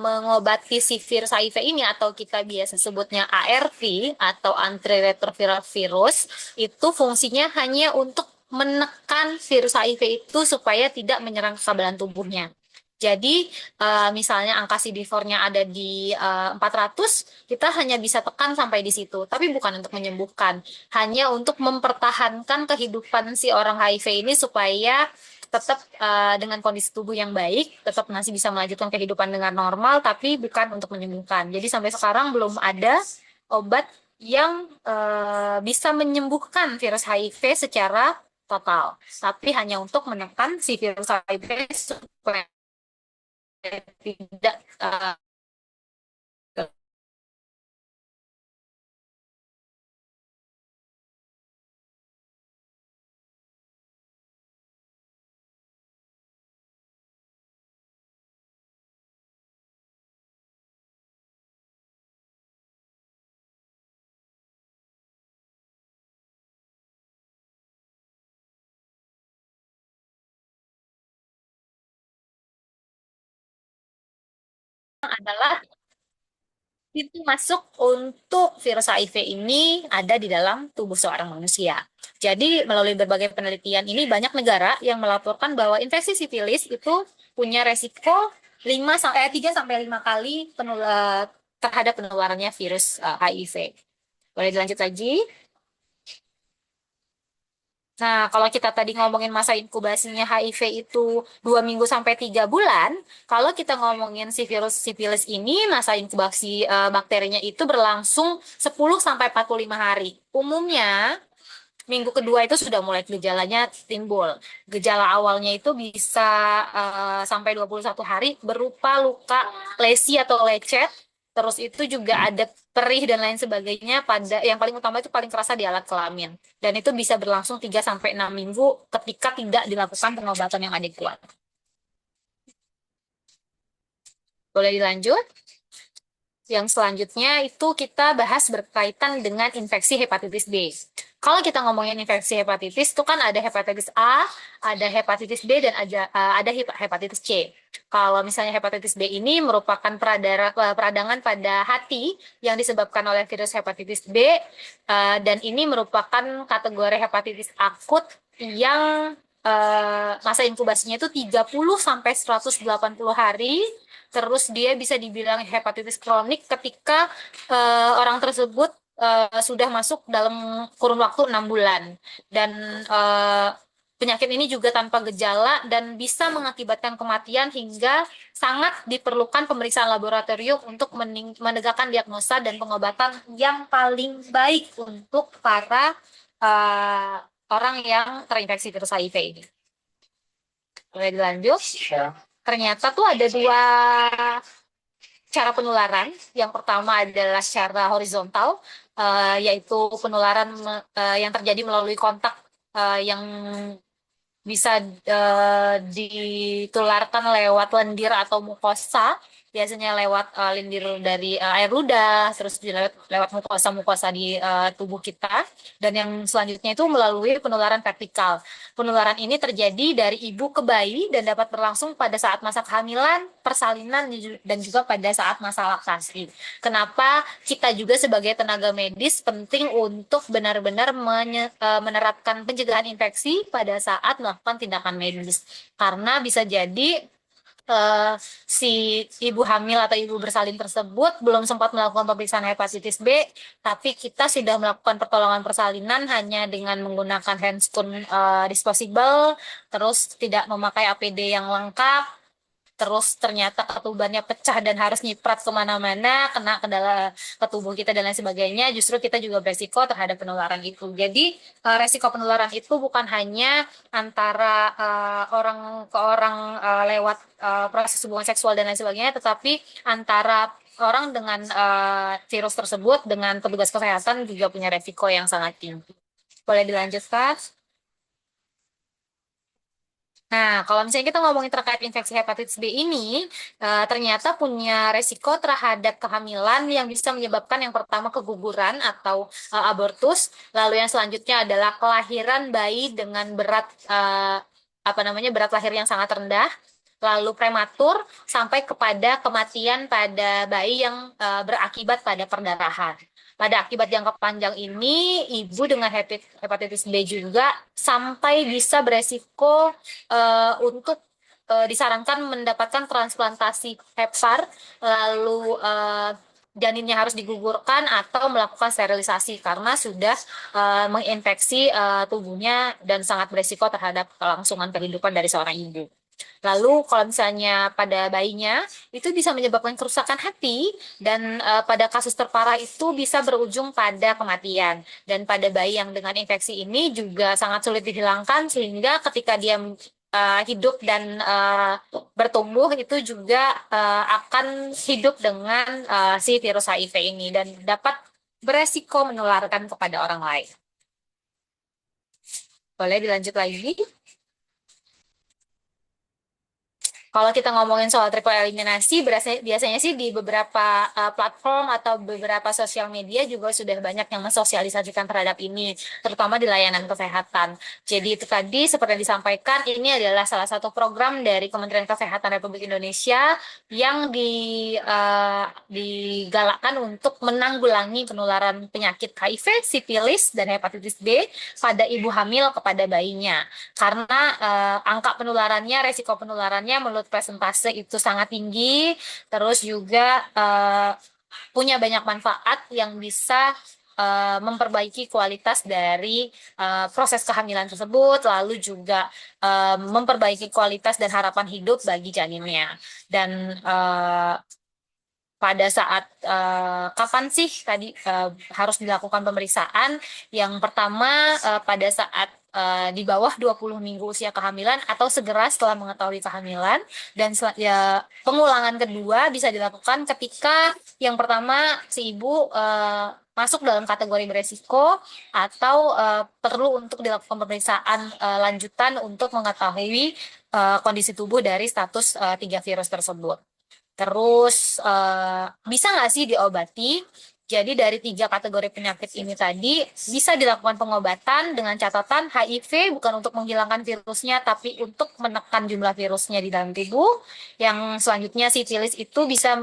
Speaker 2: mengobati si virus HIV ini atau kita biasa sebutnya ARV atau antiretroviral virus itu fungsinya hanya untuk menekan virus HIV itu supaya tidak menyerang kekebalan tubuhnya. Jadi misalnya angka CD4-nya ada di 400, kita hanya bisa tekan sampai di situ, tapi bukan untuk menyembuhkan, hanya untuk mempertahankan kehidupan si orang HIV ini supaya tetap dengan kondisi tubuh yang baik, tetap masih bisa melanjutkan kehidupan dengan normal, tapi bukan untuk menyembuhkan. Jadi sampai sekarang belum ada obat yang bisa menyembuhkan virus HIV secara total, tapi hanya untuk menekan si virus HIV supaya tidak adalah pintu masuk untuk virus HIV ini ada di dalam tubuh seorang manusia. Jadi melalui berbagai penelitian ini banyak negara yang melaporkan bahwa infeksi sifilis itu punya resiko 3 sampai 5 kali terhadap penularannya virus HIV. Boleh dilanjut lagi? Nah, kalau kita tadi ngomongin masa inkubasinya HIV itu 2 minggu sampai 3 bulan, kalau kita ngomongin si virus sifilis ini, masa inkubasi bakterinya itu berlangsung 10 sampai 45 hari. Umumnya, minggu kedua itu sudah mulai gejalanya timbul. Gejala awalnya itu bisa sampai 21 hari berupa luka, lesi atau lecet. Terus itu juga ada perih dan lain sebagainya pada yang paling utama itu paling kerasa di alat kelamin. Dan itu bisa berlangsung 3 sampai 6 minggu ketika tidak dilakukan pengobatan yang adekuat. Boleh dilanjut? Yang selanjutnya itu kita bahas berkaitan dengan infeksi hepatitis B. Kalau kita ngomongin infeksi hepatitis itu kan ada hepatitis A, ada hepatitis B, dan ada hepatitis C. Kalau misalnya hepatitis B ini merupakan peradangan pada hati yang disebabkan oleh virus hepatitis B, dan ini merupakan kategori hepatitis akut yang masa inkubasinya itu 30 sampai 180 hari. Terus dia bisa dibilang hepatitis kronik ketika orang tersebut sudah masuk dalam kurun waktu 6 bulan. Dan penyakit ini juga tanpa gejala dan bisa mengakibatkan kematian hingga sangat diperlukan pemeriksaan laboratorium untuk menegakkan diagnosa dan pengobatan yang paling baik untuk para orang yang terinfeksi virus HIV ini. Boleh dilanjut? Ternyata tuh ada 2 cara penularan. Yang pertama adalah secara horizontal, yaitu penularan yang terjadi melalui kontak yang bisa ditularkan lewat lendir atau mukosa, biasanya lewat lendir dari air ludah, terus lewat mukosa-mukosa di tubuh kita. Dan yang selanjutnya itu melalui penularan vertikal. Penularan ini terjadi dari ibu ke bayi dan dapat berlangsung pada saat masa kehamilan, persalinan, dan juga pada saat masa laktasi. Kenapa kita juga sebagai tenaga medis penting untuk benar-benar menerapkan pencegahan infeksi pada saat melakukan tindakan medis. Karena bisa jadi si ibu hamil atau ibu bersalin tersebut belum sempat melakukan pemeriksaan hepatitis B, tapi kita sudah melakukan pertolongan persalinan hanya dengan menggunakan handscoon disposable, terus tidak memakai APD yang lengkap, terus ternyata ketubannya pecah dan harus nyiprat kemana-mana, kena ke dalam ke tubuh kita dan lain sebagainya, justru kita juga beresiko terhadap penularan itu. Jadi resiko penularan itu bukan hanya antara orang ke orang lewat proses hubungan seksual dan lain sebagainya, tetapi antara orang dengan virus tersebut dengan petugas kesehatan juga punya resiko yang sangat tinggi. Boleh dilanjutkan? Nah, kalau misalnya kita ngomongin terkait infeksi hepatitis B ini, ternyata punya resiko terhadap kehamilan yang bisa menyebabkan yang pertama keguguran atau abortus, lalu yang selanjutnya adalah kelahiran bayi dengan berat apa namanya berat lahir yang sangat rendah, lalu prematur sampai kepada kematian pada bayi yang berakibat pada perdarahan. Pada akibat jangka panjang ini, ibu dengan hepatitis B juga sampai bisa beresiko untuk disarankan mendapatkan transplantasi hepar, lalu janinnya harus digugurkan atau melakukan sterilisasi karena sudah menginfeksi tubuhnya dan sangat beresiko terhadap kelangsungan kehidupan dari seorang ibu. Lalu kalau misalnya pada bayinya itu bisa menyebabkan kerusakan hati dan pada kasus terparah itu bisa berujung pada kematian. Dan pada bayi yang dengan infeksi ini juga sangat sulit dihilangkan sehingga ketika dia hidup dan bertumbuh itu juga akan hidup dengan si virus HIV ini dan dapat beresiko menularkan kepada orang lain. Boleh dilanjut lagi? Kalau kita ngomongin soal triple eliminasi, biasanya sih di beberapa platform atau beberapa sosial media juga sudah banyak yang mensosialisasikan terhadap ini, terutama di layanan kesehatan. Jadi itu tadi seperti yang disampaikan, ini adalah salah satu program dari Kementerian Kesehatan Republik Indonesia yang digalakkan untuk menanggulangi penularan penyakit HIV, sifilis, dan hepatitis B pada ibu hamil kepada bayinya karena angka penularannya, resiko penularannya menurut presentase itu sangat tinggi, terus juga punya banyak manfaat yang bisa memperbaiki kualitas dari proses kehamilan tersebut, lalu juga memperbaiki kualitas dan harapan hidup bagi janinnya. Dan pada saat kapan sih tadi harus dilakukan pemeriksaan? Yang pertama pada saat di bawah 20 minggu usia kehamilan atau segera setelah mengetahui kehamilan dan ya, pengulangan kedua bisa dilakukan ketika yang pertama si ibu masuk dalam kategori beresiko atau perlu untuk dilakukan pemeriksaan lanjutan untuk mengetahui kondisi tubuh dari status tiga virus tersebut. Terus bisa nggak sih diobati? Jadi dari tiga kategori penyakit ini tadi bisa dilakukan pengobatan dengan catatan HIV bukan untuk menghilangkan virusnya tapi untuk menekan jumlah virusnya di dalam tubuh. Yang selanjutnya sifilis itu bisa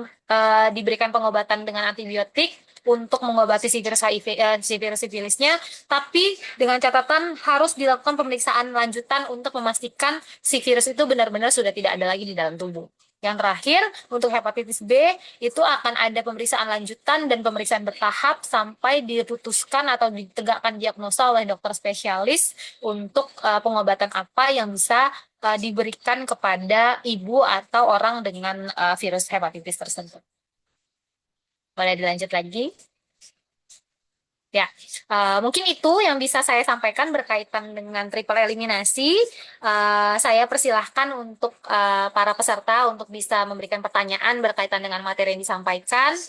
Speaker 2: diberikan pengobatan dengan antibiotik untuk mengobati si virus HIV, si virus sifilisnya, tapi dengan catatan harus dilakukan pemeriksaan lanjutan untuk memastikan si virus itu benar-benar sudah tidak ada lagi di dalam tubuh. Yang terakhir, untuk hepatitis B, itu akan ada pemeriksaan lanjutan dan pemeriksaan bertahap sampai diputuskan atau ditegakkan diagnosa oleh dokter spesialis untuk pengobatan apa yang bisa diberikan kepada ibu atau orang dengan virus hepatitis tersebut. Boleh dilanjut lagi? Ya, mungkin itu yang bisa saya sampaikan berkaitan dengan triple eliminasi. Saya persilahkan untuk para peserta untuk bisa memberikan pertanyaan berkaitan dengan materi yang disampaikan.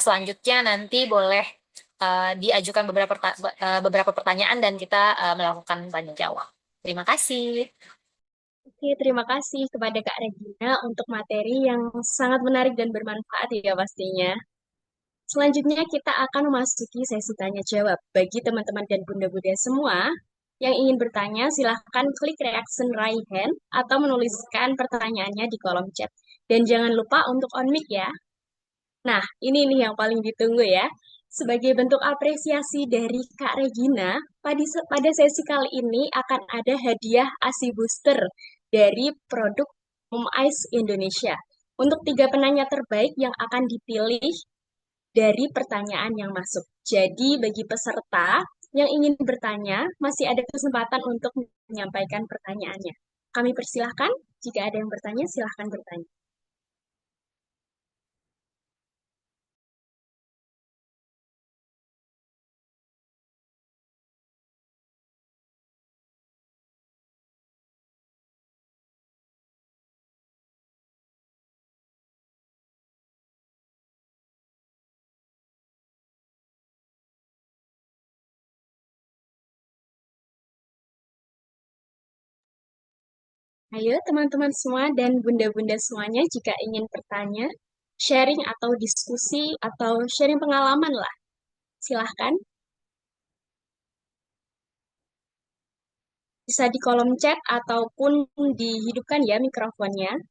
Speaker 2: Selanjutnya nanti boleh diajukan beberapa pertanyaan dan kita melakukan tanya jawab. Terima kasih.
Speaker 1: Oke, terima kasih kepada Kak Regina untuk materi yang sangat menarik dan bermanfaat ya pastinya. Selanjutnya kita akan memasuki sesi tanya jawab. Bagi teman-teman dan bunda-bunda semua yang ingin bertanya, silahkan klik reaction raise hand atau menuliskan pertanyaannya di kolom chat. Dan jangan lupa untuk on mic ya. Nah, ini nih yang paling ditunggu ya. Sebagai bentuk apresiasi dari Kak Regina, pada sesi kali ini akan ada hadiah ASI Booster dari produk Home Ice Indonesia. Untuk tiga penanya terbaik yang akan dipilih dari pertanyaan yang masuk. Jadi, bagi peserta yang ingin bertanya, masih ada kesempatan untuk menyampaikan pertanyaannya. kami persilahkan. Jika ada yang bertanya, silahkan bertanya. Ayo teman-teman semua dan bunda-bunda semuanya jika ingin bertanya, sharing atau diskusi atau sharing pengalaman lah, silahkan. Bisa di kolom chat ataupun dihidupkan ya mikrofonnya.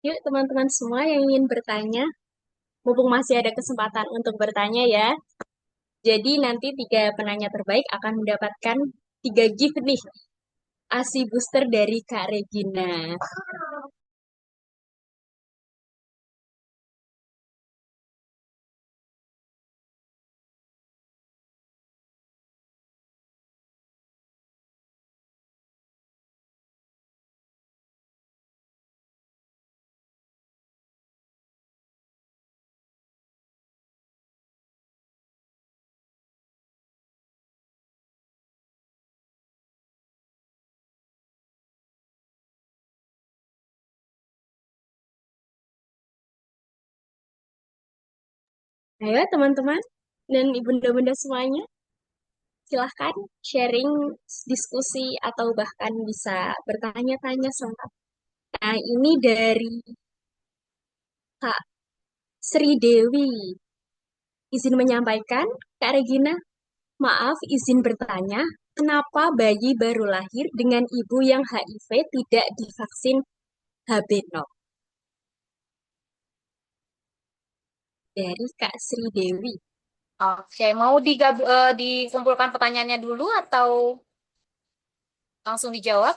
Speaker 1: Yuk teman-teman semua yang ingin bertanya, mumpung masih ada kesempatan untuk bertanya ya. Jadi nanti 3 penanya terbaik akan mendapatkan 3 gift nih, ASI booster dari Kak Regina. Ayo teman-teman dan ibunda-bunda semuanya, silahkan sharing, diskusi, atau bahkan bisa bertanya-tanya sama. Nah, ini dari Kak Sri Dewi. Izin menyampaikan, Kak Regina, maaf izin bertanya, kenapa bayi baru lahir dengan ibu yang HIV tidak divaksin HB0? Dari Kak Sri Dewi.
Speaker 2: Oke, mau dikumpulkan pertanyaannya dulu atau langsung dijawab?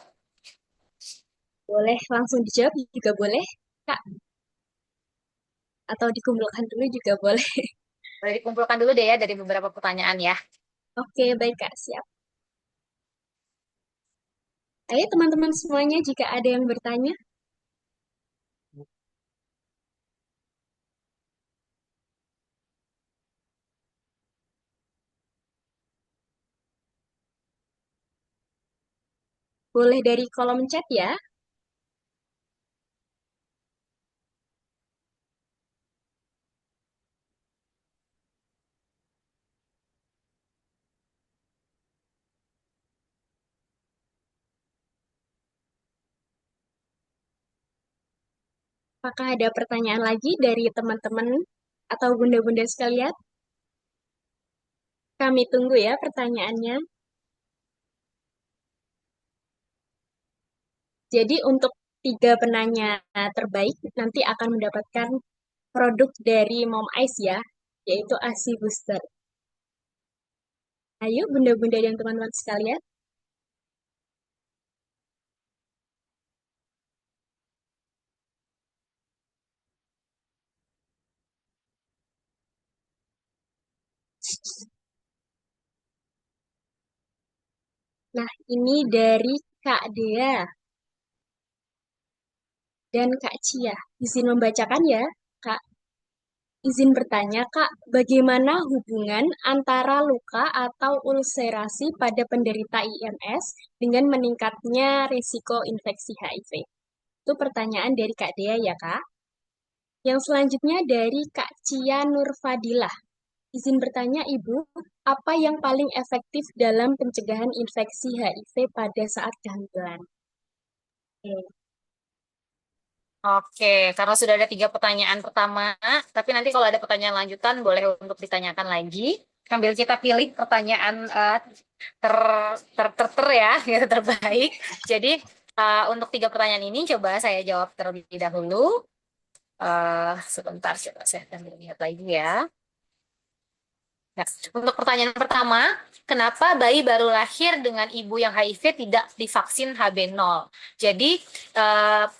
Speaker 1: Boleh langsung dijawab juga boleh, Kak. Atau dikumpulkan dulu juga boleh.
Speaker 2: Boleh dikumpulkan dulu deh ya dari beberapa pertanyaan ya.
Speaker 1: Oke, baik Kak, siap. Ayo teman-teman semuanya jika ada yang bertanya, boleh dari kolom chat ya. Apakah ada pertanyaan lagi dari teman-teman atau bunda-bunda sekalian? Kami tunggu ya pertanyaannya. Jadi untuk 3 penanya terbaik nanti akan mendapatkan produk dari Mom Ice ya, yaitu ASI Booster. Ayo bunda-bunda dan teman-teman sekalian. Nah, ini dari Kak Dea dan Kak Cia. Izin membacakan ya, Kak. Izin bertanya, Kak, bagaimana hubungan antara luka atau ulserasi pada penderita IMS dengan meningkatnya risiko infeksi HIV? Itu pertanyaan dari Kak Dea ya, Kak. Yang selanjutnya dari Kak Cia Nurfadilah. Izin bertanya, Ibu, apa yang paling efektif dalam pencegahan infeksi HIV pada saat kehamilan? Oke.
Speaker 2: Oke, karena sudah ada 3 pertanyaan pertama, tapi nanti kalau ada pertanyaan lanjutan boleh untuk ditanyakan lagi. Sambil kita pilih pertanyaan ter, ter ya, gitu, terbaik. Jadi Untuk tiga pertanyaan ini coba saya jawab terlebih dahulu. Sebentar, coba saya akan lihat lagi ya. Nah, untuk pertanyaan pertama, kenapa bayi baru lahir dengan ibu yang HIV tidak divaksin HB0? Jadi,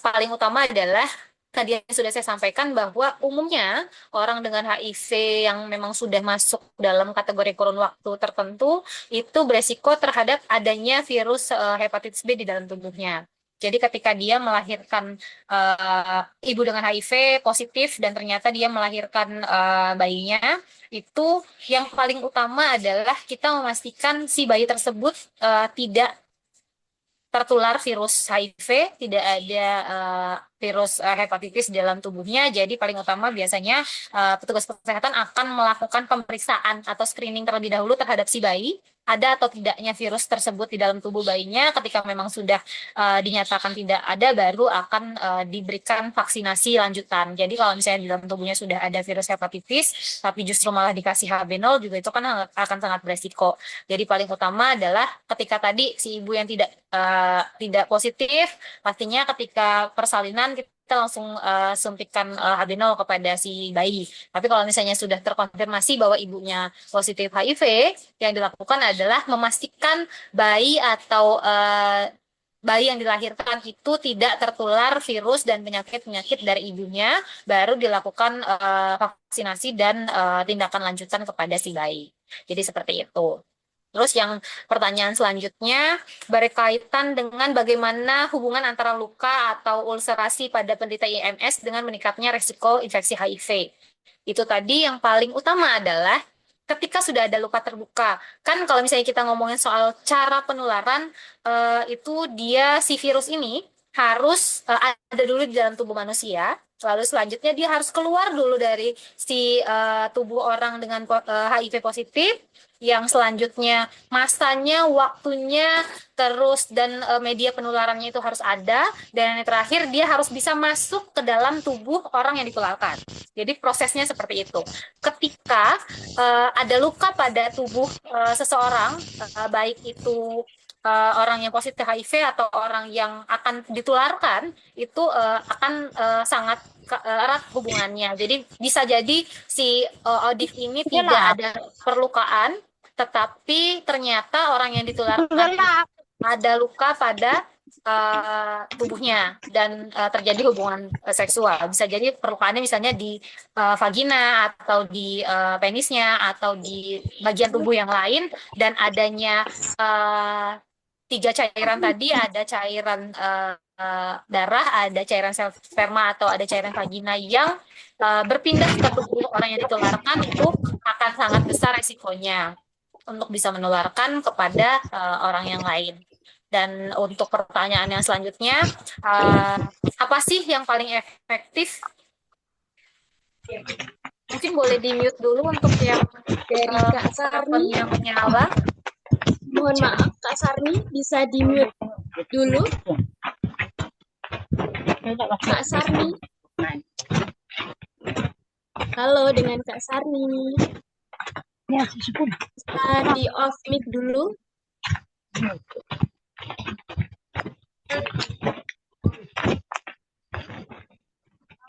Speaker 2: paling utama adalah tadi yang sudah saya sampaikan bahwa umumnya orang dengan HIV yang memang sudah masuk dalam kategori kurun waktu tertentu itu beresiko terhadap adanya virus hepatitis B di dalam tubuhnya. Jadi ketika dia melahirkan ibu dengan HIV positif dan ternyata dia melahirkan bayinya, itu yang paling utama adalah kita memastikan si bayi tersebut tidak tertular virus HIV, tidak ada virus hepatitis di dalam tubuhnya. Jadi paling utama biasanya petugas kesehatan akan melakukan pemeriksaan atau screening terlebih dahulu terhadap si bayi, ada atau tidaknya virus tersebut di dalam tubuh bayinya. Ketika memang sudah dinyatakan tidak ada, baru akan diberikan vaksinasi lanjutan. Jadi kalau misalnya di dalam tubuhnya sudah ada virus hepatitis, tapi justru malah dikasih HB0 juga itu kan akan sangat beresiko. Jadi paling utama adalah ketika tadi si ibu yang tidak positif, pastinya ketika persalinan kita langsung suntikan HB0 kepada si bayi. Tapi kalau misalnya sudah terkonfirmasi bahwa ibunya positif HIV, yang dilakukan adalah memastikan bayi atau bayi yang dilahirkan itu tidak tertular virus dan penyakit-penyakit dari ibunya, baru dilakukan vaksinasi dan tindakan lanjutan kepada si bayi. Jadi seperti itu. Terus yang pertanyaan selanjutnya berkaitan dengan bagaimana hubungan antara luka atau ulcerasi pada penderita IMS dengan meningkatnya risiko infeksi HIV. Itu tadi yang paling utama adalah ketika sudah ada luka terbuka. Kan kalau misalnya kita ngomongin soal cara penularan, itu dia si virus ini harus ada dulu di dalam tubuh manusia. Lalu selanjutnya dia harus keluar dulu dari si tubuh orang dengan HIV positif, yang selanjutnya masanya, waktunya, terus dan media penularannya itu harus ada, dan yang terakhir dia harus bisa masuk ke dalam tubuh orang yang ditularkan. Jadi prosesnya seperti itu. Ketika ada luka pada tubuh seseorang, baik itu orang yang positif HIV atau orang yang akan ditularkan, itu akan sangat erat hubungannya. Jadi bisa jadi si Odif ini tidak
Speaker 3: Gelap,
Speaker 2: ada perlukaan, tetapi ternyata orang yang ditularkan
Speaker 3: gelap.
Speaker 2: ada luka pada tubuhnya dan terjadi hubungan seksual. Bisa jadi perlukaannya misalnya di vagina atau di penisnya atau di bagian tubuh yang lain, dan adanya uh, tiga cairan tadi, ada cairan darah, ada cairan sel sperma atau ada cairan vagina yang berpindah ke tubuh orang yang ditularkan, itu akan sangat besar resikonya untuk bisa menularkan kepada orang yang lain. Dan untuk pertanyaan yang selanjutnya, uh, apa sih yang paling efektif? Mungkin boleh di-mute dulu untuk yang
Speaker 1: Dari Kak Sarni,
Speaker 2: yang menyala.
Speaker 1: mohon maaf Kak Sarni, bisa di-mute dulu. Kak Sarni, halo dengan Kak Sarni.
Speaker 3: Ya, sepuluh.
Speaker 1: Bisa di-off mic dulu.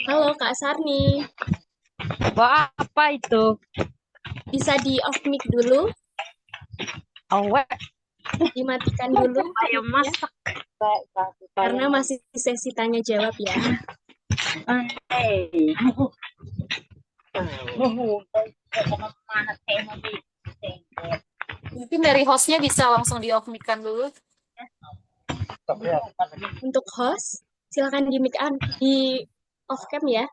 Speaker 1: Halo Kak Sarni,
Speaker 3: Bawa apa itu?
Speaker 1: bisa di-off mic dulu,
Speaker 3: Awet.
Speaker 1: dimatikan dulu
Speaker 3: Ayo
Speaker 1: mic-nya,
Speaker 3: masak.
Speaker 1: karena masih sesi tanya jawab ya.
Speaker 2: Mungkin dari hostnya bisa langsung di-off mic-kan dulu.
Speaker 1: Untuk host, silakan di mic di off cam ya.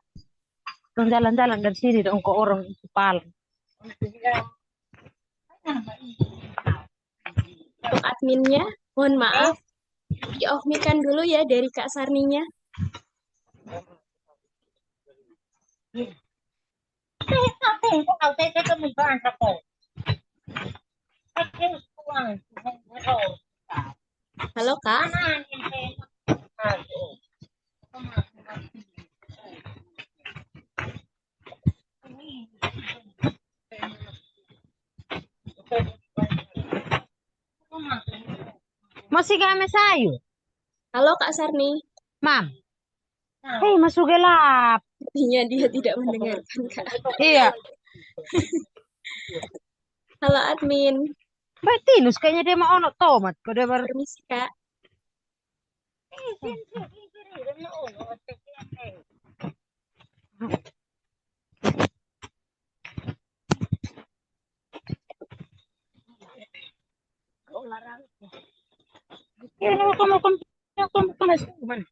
Speaker 3: Jalan-jalan dari sini dong ke orang kepala.
Speaker 1: Untuk adminnya, mohon maaf, di off mic-kan dulu ya dari Kak Sarninya. Halo Kak,
Speaker 3: Masih kami sayur.
Speaker 1: Halo Kak Sarni,
Speaker 3: Mam, hei masuk gelap.
Speaker 1: sepertinya dia tidak mendengarkan Kak.
Speaker 3: Iya,
Speaker 1: Halo admin,
Speaker 3: Mbak Tinus kayaknya dia mau ono tomat. Kau dia baru.
Speaker 1: permisi Kak.
Speaker 3: Ini mau kamu masuk gimana?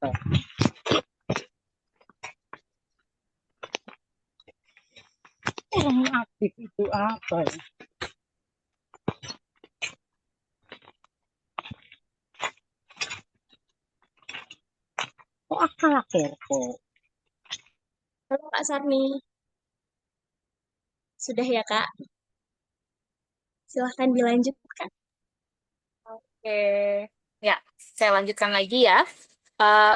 Speaker 3: Orang aktif itu apa ya? Kok akal kok?
Speaker 1: Halo Kak Sarni, sudah ya Kak? Silahkan dilanjutkan.
Speaker 2: Oke, ya, saya lanjutkan lagi ya.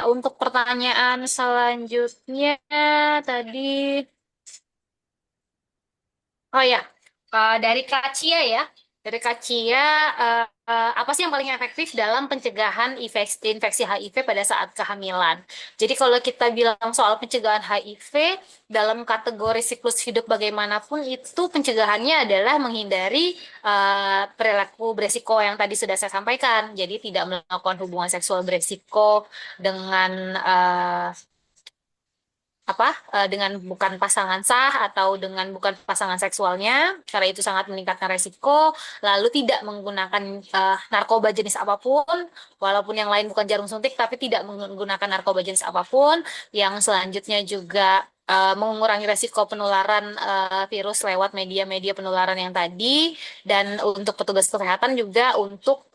Speaker 2: Untuk pertanyaan selanjutnya tadi, oh ya, dari Kak Cia ya. Dari Kak Cia, apa sih yang paling efektif dalam pencegahan infeksi HIV pada saat kehamilan? Jadi kalau kita bilang soal pencegahan HIV, dalam kategori siklus hidup bagaimanapun itu pencegahannya adalah menghindari perilaku beresiko yang tadi sudah saya sampaikan. Jadi tidak melakukan hubungan seksual beresiko dengan dengan bukan pasangan sah atau dengan bukan pasangan seksualnya karena itu sangat meningkatkan resiko, lalu tidak menggunakan narkoba jenis apapun walaupun yang lain bukan jarum suntik tapi tidak menggunakan narkoba jenis apapun. Yang selanjutnya juga mengurangi resiko penularan virus lewat media-media penularan yang tadi, dan untuk petugas kesehatan juga untuk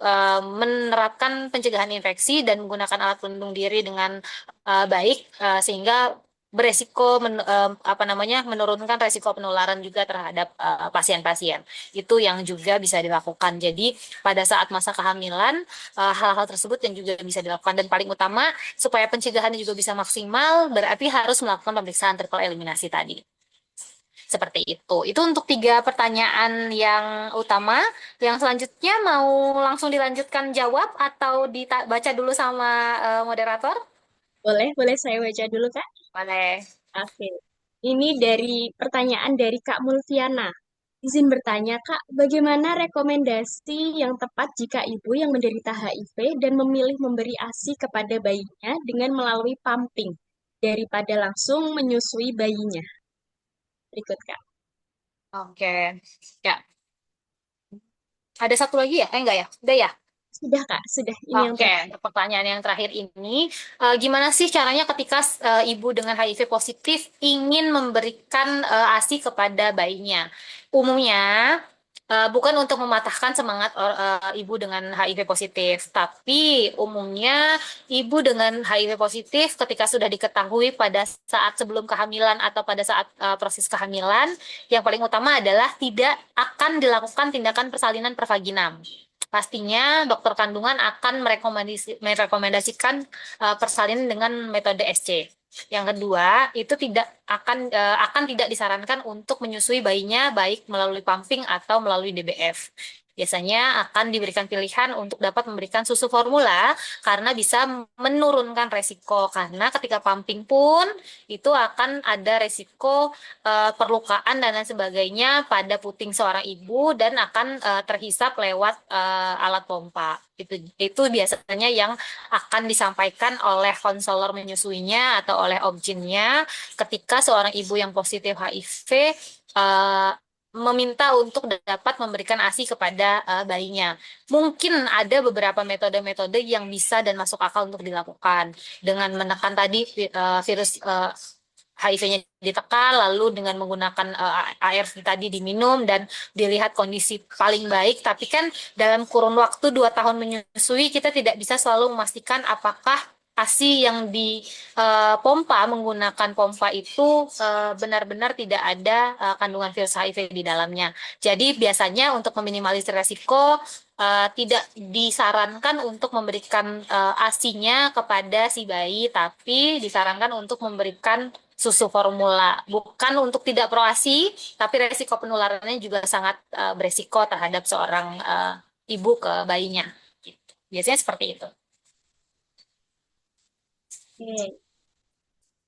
Speaker 2: menerapkan pencegahan infeksi dan menggunakan alat pelindung diri dengan baik, sehingga beresiko menurunkan resiko penularan juga terhadap pasien-pasien. Itu yang juga bisa dilakukan. Jadi pada saat masa kehamilan hal-hal tersebut yang juga bisa dilakukan, dan paling utama supaya pencegahannya juga bisa maksimal berarti harus melakukan pemeriksaan triple eliminasi tadi. Seperti itu. Itu untuk 3 pertanyaan yang utama. Yang selanjutnya mau langsung dilanjutkan jawab atau dibaca dulu sama moderator?
Speaker 1: Boleh saya baca dulu Kak?
Speaker 2: Boleh.
Speaker 1: Oke. Ini dari pertanyaan dari Kak Mulfiana. Izin bertanya, Kak, bagaimana rekomendasi yang tepat jika ibu yang menderita HIV dan memilih memberi ASI kepada bayinya dengan melalui pumping daripada langsung menyusui bayinya? Berikut, Kak.
Speaker 2: Oke. Ya. Ada satu lagi ya? Enggak ya? Udah ya?
Speaker 1: Sudah, Kak, sudah. Ini yang
Speaker 2: Oke,
Speaker 1: terakhir.
Speaker 2: untuk pertanyaan yang terakhir ini, gimana sih caranya ketika ibu dengan HIV positif ingin memberikan ASI kepada bayinya? Umumnya, bukan untuk mematahkan semangat ibu dengan HIV positif, tapi umumnya ibu dengan HIV positif ketika sudah diketahui pada saat sebelum kehamilan atau pada saat proses kehamilan, yang paling utama adalah tidak akan dilakukan tindakan persalinan per vaginam. Pastinya dokter kandungan akan merekomendasikan persalinan dengan metode SC. Yang kedua, itu akan tidak disarankan untuk menyusui bayinya baik melalui pumping atau melalui DBF. Biasanya akan diberikan pilihan untuk dapat memberikan susu formula karena bisa menurunkan resiko, karena ketika pumping pun itu akan ada resiko perlukaan dan lain sebagainya pada puting seorang ibu dan akan terhisap lewat alat pompa. Itu biasanya yang akan disampaikan oleh konselor menyusuinya atau oleh objinnya ketika seorang ibu yang positif HIV meminta untuk dapat memberikan ASI kepada bayinya. Mungkin ada beberapa metode-metode yang bisa dan masuk akal untuk dilakukan dengan menekan tadi virus HIV-nya ditekan, lalu dengan menggunakan air tadi diminum dan dilihat kondisi paling baik. Tapi kan dalam kurun waktu 2 tahun menyusui, kita tidak bisa selalu memastikan apakah ASI yang dipompa menggunakan pompa itu benar-benar tidak ada kandungan virus HIV di dalamnya. Jadi biasanya untuk meminimalisir resiko tidak disarankan untuk memberikan ASI-nya kepada si bayi, tapi disarankan untuk memberikan susu formula. Bukan untuk tidak pro ASI, tapi resiko penularannya juga sangat beresiko terhadap seorang ibu ke bayinya. Gitu. Biasanya seperti itu.
Speaker 1: Oke.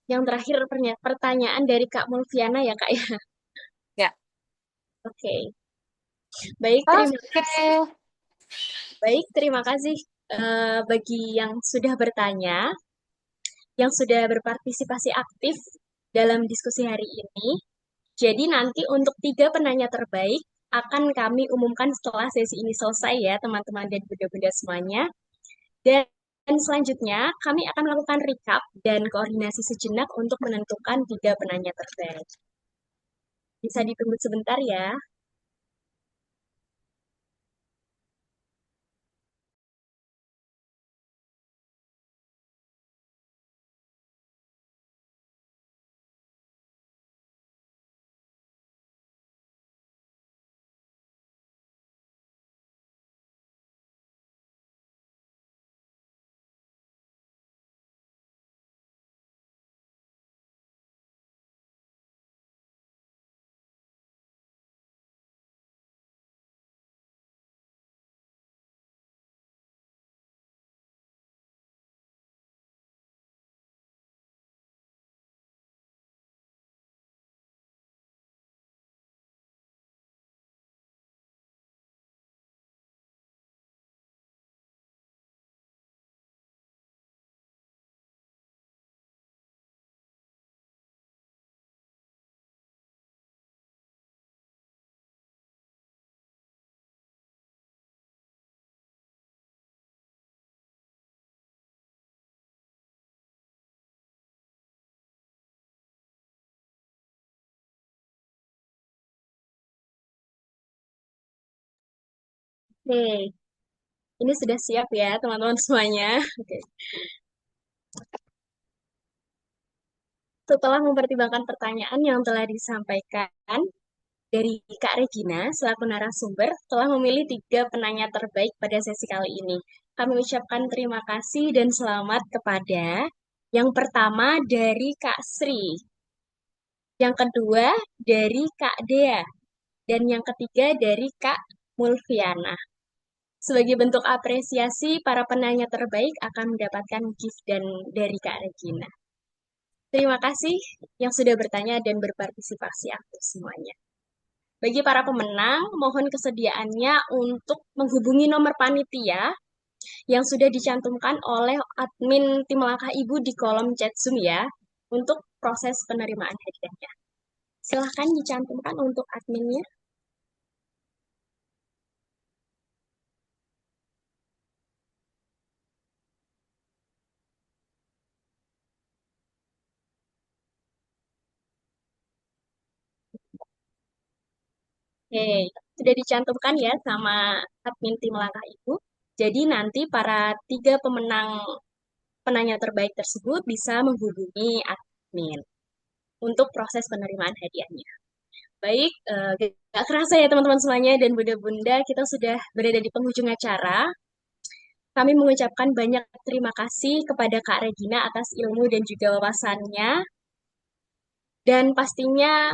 Speaker 1: Yang terakhir pertanyaan dari Kak Mulfiana ya Kak ya.
Speaker 2: Ya.
Speaker 1: Oke. Baik, terima
Speaker 2: Oke.
Speaker 1: kasih. Baik, terima kasih bagi yang sudah bertanya, yang sudah berpartisipasi aktif dalam diskusi hari ini. Jadi nanti untuk tiga penanya terbaik akan kami umumkan setelah sesi ini selesai ya teman-teman dan bunda-bunda semuanya. Dan selanjutnya kami akan melakukan recap dan koordinasi sejenak untuk menentukan tiga penanya terbaik. Bisa ditunggu sebentar ya. Oke, ini sudah siap ya teman-teman semuanya. Oke. Setelah mempertimbangkan pertanyaan yang telah disampaikan dari Kak Regina selaku narasumber telah memilih tiga penanya terbaik pada sesi kali ini. Kami ucapkan terima kasih dan selamat kepada yang pertama dari Kak Sri, yang kedua dari Kak Dea, dan yang ketiga dari Kak Mulfiana. Sebagai bentuk apresiasi, para penanya terbaik akan mendapatkan gift dan dari Kak Regina. Terima kasih yang sudah bertanya dan berpartisipasi aktif semuanya. Bagi para pemenang, mohon kesediaannya untuk menghubungi nomor panitia yang sudah dicantumkan oleh admin tim langkah ibu di kolom chat Zoom ya, untuk proses penerimaan hadiahnya. Silahkan dicantumkan untuk adminnya. Oke, sudah dicantumkan ya sama admin tim langkah ibu. Jadi nanti para tiga pemenang penanya terbaik tersebut bisa menghubungi admin untuk proses penerimaan hadiahnya. Baik, gak kerasa ya teman-teman semuanya dan bunda-bunda, kita sudah berada di penghujung acara. Kami mengucapkan banyak terima kasih kepada Kak Regina atas ilmu dan juga wawasannya. Dan pastinya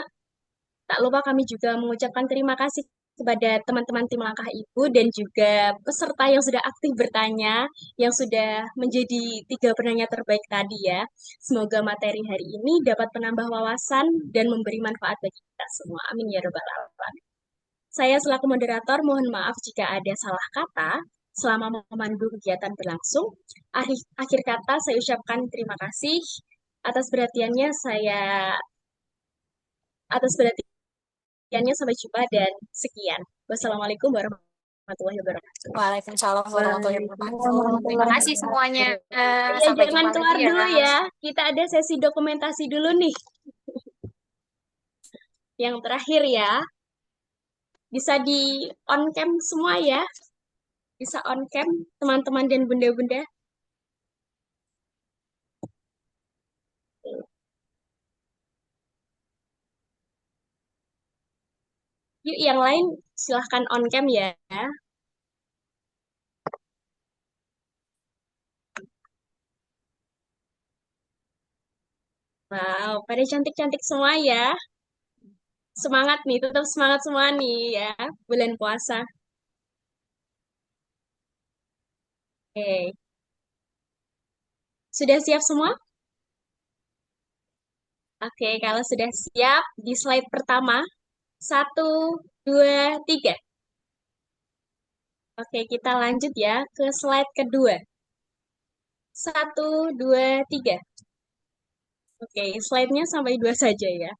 Speaker 1: tak lupa kami juga mengucapkan terima kasih kepada teman-teman tim langkah ibu dan juga peserta yang sudah aktif bertanya, yang sudah menjadi tiga penanya terbaik tadi ya. Semoga materi hari ini dapat menambah wawasan dan memberi manfaat bagi kita semua. Amin ya rabbal alamin. Saya selaku moderator mohon maaf jika ada salah kata selama memandu kegiatan berlangsung. Akhir kata saya ucapkan terima kasih atas perhatiannya. Atas perhatiannya sampai jumpa dan sekian. Wassalamualaikum warahmatullahi wabarakatuh.
Speaker 2: Waalaikumsalam warahmatullahi
Speaker 3: Waalaikumsalam
Speaker 2: wabarakatuh. Terima
Speaker 3: warahmatullahi
Speaker 2: kasih semuanya.
Speaker 3: wabarakatuh.
Speaker 1: Ya,
Speaker 2: Sampai
Speaker 1: jangan
Speaker 2: jumpa lagi
Speaker 1: keluar
Speaker 2: ya.
Speaker 1: dulu ya. Kita ada sesi dokumentasi dulu nih. Yang terakhir ya. Bisa di on cam semua ya. Bisa on cam teman-teman dan bunda-bunda. Yuk yang lain silahkan on cam ya. Wow, pada cantik-cantik semua ya. Semangat nih, tetap semangat semua nih ya. Bulan puasa. Oke. Sudah siap semua? Oke, kalau sudah siap, di slide pertama, satu, dua, tiga. Oke, kita lanjut ya ke slide kedua. Satu, dua, tiga. Oke, slide-nya sampai dua saja ya.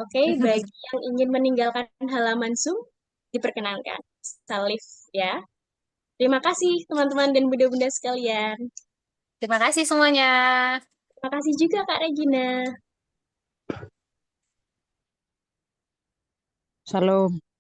Speaker 1: Oke, bagi yang ingin meninggalkan halaman Zoom, diperkenankan. Salif ya. Terima kasih teman-teman dan bunda-bunda sekalian.
Speaker 2: Terima kasih semuanya.
Speaker 1: Terima kasih juga Kak Regina.
Speaker 3: Salam.